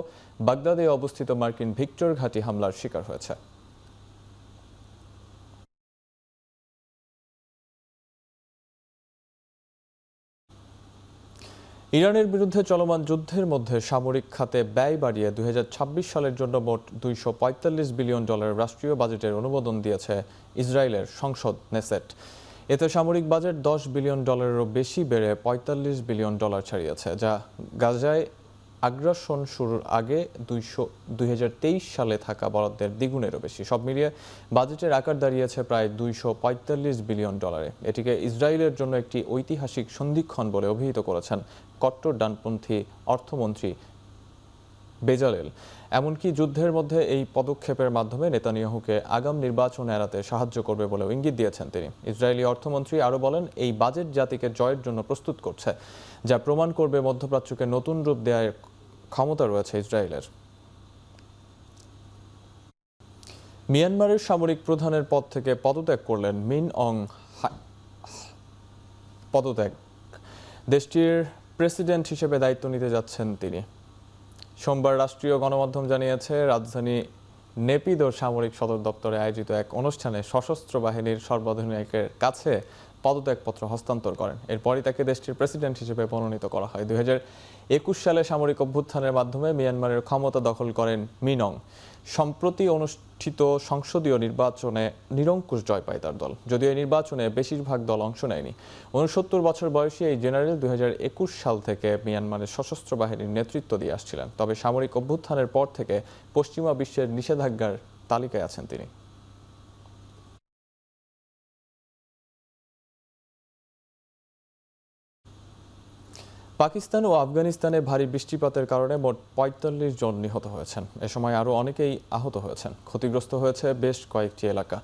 বাগদাদে অবস্থিত মার্কিন ভিক্টর ঘাঁটি হামলার শিকার হয়েছে। ইরানের বিরুদ্ধে চলমান যুদ্ধের মধ্যে সামরিক খাতে ব্যয় বাড়িয়ে 2026 সালের জন্য মোট $245 বিলিয়ন রাষ্ট্রীয় বাজেটের অনুমোদন দিয়েছে ইসরায়েলের সংসদ নেসেট। এতে সামরিক বাজেট $10 বিলিয়নেরও বেশি বেড়ে $45 বিলিয়ন ছাড়িয়েছে, যা গাজায় আগ্রাসন শুরুর আগে 2023 সালে থাকা বরাদ্দের দ্বিগুণেরও বেশি। সব মিলিয়ে বাজেটের আকার দাঁড়িয়েছে প্রায় $245 বিলিয়ন। এটিকে ইসরায়েলের জন্য একটি ঐতিহাসিক সন্ধিক্ষণ বলে অভিহিত করেছেন কট্টর ডানপন্থী অর্থমন্ত্রী বেজালেল। এমনকি যুদ্ধের মধ্যে এই পদক্ষেপের মাধ্যমে নেতানিয়াহুকে আগাম নির্বাচন এড়াতে সাহায্য করবে বলেও ইঙ্গিত দিয়েছেন তিনি। ইসরায়েলি অর্থমন্ত্রী আরও বলেন, এই বাজেট জাতিকে জয়ের জন্য প্রস্তুত করছে, যা প্রমাণ করবে মধ্যপ্রাচ্যকে নতুন রূপ দেওয়ার ক্ষমতা রয়েছে ইসরায়েলের। মিয়ানমারের সামরিক প্রধানের পদ থেকে পদত্যাগ করলেন মিন অং পদত্যাগ। দেশটির প্রেসিডেন্ট হিসেবে দায়িত্ব নিতে যাচ্ছেন তিনি। সোমবার রাষ্ট্রীয় গণমাধ্যম জানিয়েছে, রাজধানী নেপিদোর সামরিক সদর দপ্তরে আয়োজিত এক অনুষ্ঠানে সশস্ত্র বাহিনীর সর্বাধিনায়কের কাছে পদত্যাগপত্র হস্তান্তর করেন। এরপরই তাকে দেশটির প্রেসিডেন্ট হিসেবে মনোনীত করা হয়। 2021 সালে সামরিক অভ্যুত্থানের মাধ্যমে মিয়ানমারের ক্ষমতা দখল করেন মিন অং। সম্প্রতি অনুষ্ঠিত সংসদীয় নির্বাচনে নিরঙ্কুশ জয় পায় তার দল। যদিও এই নির্বাচনে বেশিরভাগ দল অংশ নেয়নি। 69 বছর বয়সী এই জেনারেল 2021 সাল থেকে মিয়ানমারের সশস্ত্র বাহিনীর নেতৃত্ব দিয়ে আসছিলেন। তবে সামরিক অভ্যুত্থানের পর থেকে পশ্চিমা বিশ্বের নিষেধাজ্ঞার তালিকায় আছেন তিনি। পাকিস্তান ও আফগানিস্তানে ভারী বৃষ্টিপাতের কারণে মোট 45 জন নিহত হয়েছেন। এ সময় আরও অনেকেই আহত হয়েছেন। ক্ষতিগ্রস্ত হয়েছে বেশ কয়েকটি এলাকা।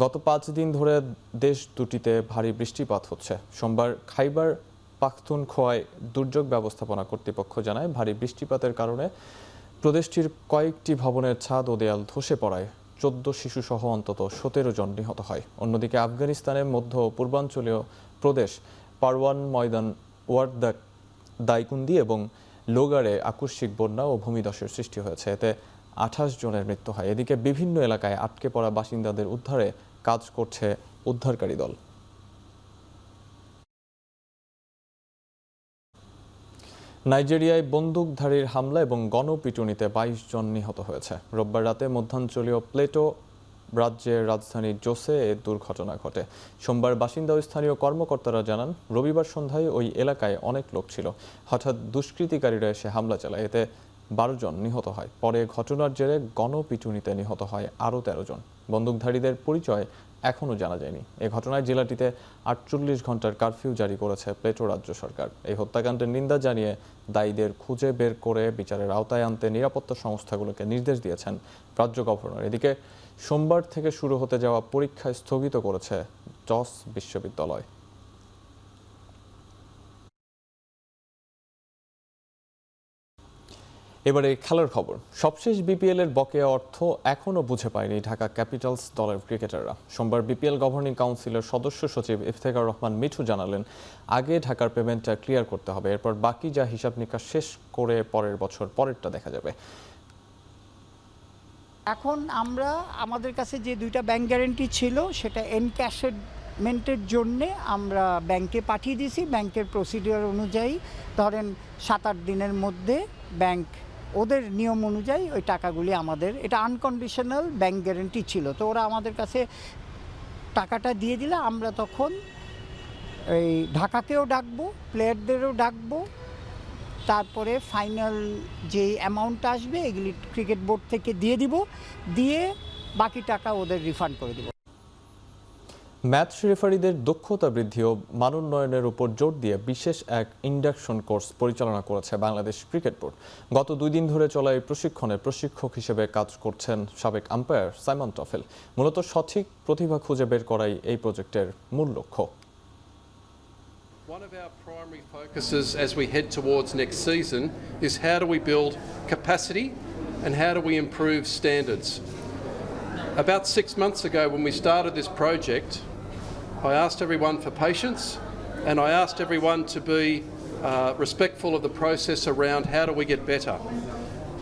গত 5 দিন ধরে দেশ দুটিতে ভারী বৃষ্টিপাত হচ্ছে। সোমবার খাইবার পাখতুনখোয়ায় দুর্যোগ ব্যবস্থাপনা কর্তৃপক্ষ জানায়, ভারী বৃষ্টিপাতের কারণে প্রদেশটির কয়েকটি ভবনের ছাদ ও দেয়াল ধসে পড়ায় 14 শিশুসহ অন্তত 17 জন নিহত হয়। অন্যদিকে আফগানিস্তানের মধ্য পূর্বাঞ্চলীয় প্রদেশ পারওয়ান ময়দান ওয়ার্দাক দাইকুন্দি এবং লোগারে আকস্মিক বন্যা ও ভূমিধসের সৃষ্টি হয়েছে। এতে 28 জনের মৃত্যু হয়। এদিকে বিভিন্ন এলাকায় আটকে পড়া বাসিন্দাদের উদ্ধারে কাজ করছে উদ্ধারকারী দল। নাইজেরিয়ায় বন্দুকধারীর হামলা এবং গণপিটুনিতে 22 জন নিহত হয়েছে। রোববার রাতে মধ্যাঞ্চলীয় প্লেটো রাজ্যের রাজধানী জোসে এ দুর্ঘটনা ঘটে। সোমবার বাসিন্দা ও স্থানীয় কর্মকর্তারা জানান, রবিবার সন্ধ্যায় ওই এলাকায় অনেক লোক ছিল। হঠাৎ দুষ্কৃতিকারীরা এসে হামলা চালায়। এতে 12 জন নিহত হয়। পরে ঘটনার জেরে গণপিটুনিতে নিহত হয় আরও 13 জন। বন্দুকধারীদের পরিচয় এখনও জানা যায়নি। এ ঘটনায় জেলাটিতে 48 ঘন্টার কারফিউ জারি করেছে প্লেটো রাজ্য সরকার। এই হত্যাকাণ্ডের নিন্দা জানিয়ে দায়ীদের খুঁজে বের করে বিচারের আওতায় আনতে নিরাপত্তা সংস্থাগুলোকে নির্দেশ দিয়েছেন রাজ্য গভর্নর। এদিকে সোমবার থেকে শুরু হতে যাওয়া পরীক্ষা স্থগিত করেছে জস বিশ্ববিদ্যালয়। এবারে খেলার খবর। সবশেষ বিপিএল এর বকেয়া অর্থ এখনও বুঝে পায়নি ঢাকা ক্যাপিটালস দলের ক্রিকেটাররা। সোমবার বিপিএল গভর্নিং কাউন্সিলের সদস্য সচিব ইফতেখার রহমান মিঠু জানালেন, আগে ঢাকার পেমেন্টটা ক্লিয়ার করতে হবে, এরপর বাকি যা হিসাব নিকাশ শেষ করে পরের বছর পরেরটা দেখা যাবে। এখন আমরা আমাদের কাছে যে 2টা ব্যাংক গ্যারেন্টি ছিল সেটা এনক্যাশমেন্টের জন্যে আমরা ব্যাংকে পাঠিয়ে দিয়েছি। ব্যাংকের প্রসিডিওর অনুযায়ী ধরেন 7-8 দিনের মধ্যে ব্যাংক ওদের নিয়ম অনুযায়ী ওই টাকাগুলি আমাদের, এটা আনকন্ডিশনাল ব্যাংক গ্যারেন্টি ছিল, তো ওরা আমাদের কাছে টাকাটা দিয়ে দিলে আমরা তখন এই ঢাকাকেও ডাকবো, প্লেয়ারদেরও ডাকবো, তারপরে ফাইনাল যে অ্যামাউন্ট আসবে এগুলি ক্রিকেট বোর্ড থেকে দিয়ে দিব, দিয়ে বাকি টাকা ওদের রিফান্ড করে দিব। ম্যাচ রেফারিদের দক্ষতা বৃদ্ধি ও মানোন্নয়নের উপর জোর দিয়ে বিশেষ এক ইন্ডাকশন কোর্স পরিচালনা করেছে বাংলাদেশ ক্রিকেট বোর্ড। গত 2 দিন ধরে চলা এই প্রশিক্ষণে প্রশিক্ষক হিসেবে কাজ করছেন সাবেক আম্পায়ার সাইমন টফেল। মূলত সঠিক প্রতিভা খুঁজে বের করাই এই প্রজেক্টের মূল লক্ষ্য। One of our primary focuses as we head towards next season is how do we build capacity and how do we improve standards. About 6 months ago, when we started this project, I asked everyone for patience, and I asked everyone to be respectful of the process around how do we get better.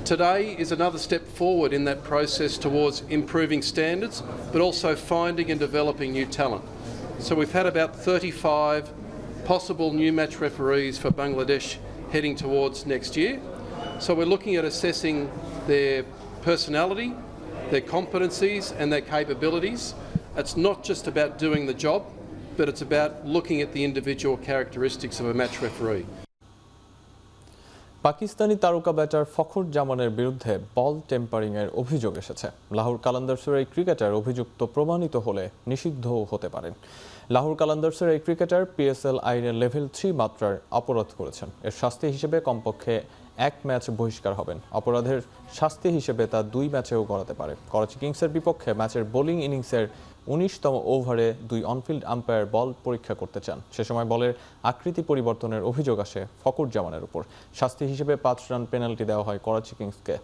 Today is another step forward in that process towards improving standards, but also finding and developing new talent. So we've had about 35 possible new match referees for Bangladesh heading towards next year. So we're looking at assessing their personality, their competencies and their capabilities. It's not just about doing the job, but it's about looking at the individual characteristics of a match referee. Pakistani তারকা batter ফখর জামানের বিরুদ্ধে বল টেম্পারিংয়ের অভিযোগ এসেছে। লাহোর কালান্দার্সের এই cricketer অভিযুক্ত প্রমাণিত হলে নিষিদ্ধও হতে পারেন। লাহোর কালান্দার্সের এই ক্রিকেটার পিএসএল আইনের লেভেল 3 মাত্রার অপরাধ করেছেন। এর শাস্তি হিসেবে কমপক্ষে 1 ম্যাচ বহিষ্কার হবেন। অপরাধের শাস্তি হিসেবে তা 2 ম্যাচেও গড়াতে পারে। করাচি কিংসের বিপক্ষে ম্যাচের বোলিং ইনিংসের 19তম ওভারে 2 অনফিল্ড আম্পায়ার বল পরীক্ষা করতে চান। সে সময় বলের আকৃতি পরিবর্তনের অভিযোগ আসে ফখর জামানের উপর। শাস্তি হিসেবে 5 রান পেনাল্টি দেওয়া হয় করাচি কিংসকে।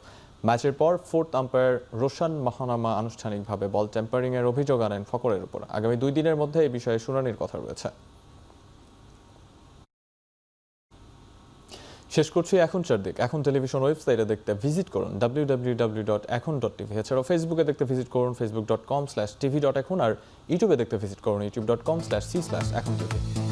ম্যাচের পর 4th আম্পায়ার রোশান মাহানামা আনুষ্ঠানিকভাবে বল টেম্পারিংয়ের অভিযোগ আনেন ফখরের উপর। আগামী 2 দিনের মধ্যে এই বিষয়ে শুনানির কথা রয়েছে। শেষ করছি এখনকার দিক। এখন টেলিভিশন ওয়েবসাইটে দেখতে ভিজিট করুন www.ekhon.tv। এছাড়াও ফেসবুকে দেখতে ভিজিট করুন facebook.com/tv.ekhon আর ইউটিউবে দেখতে ভিজিট করুন youtube.com/c/ekhon.tv।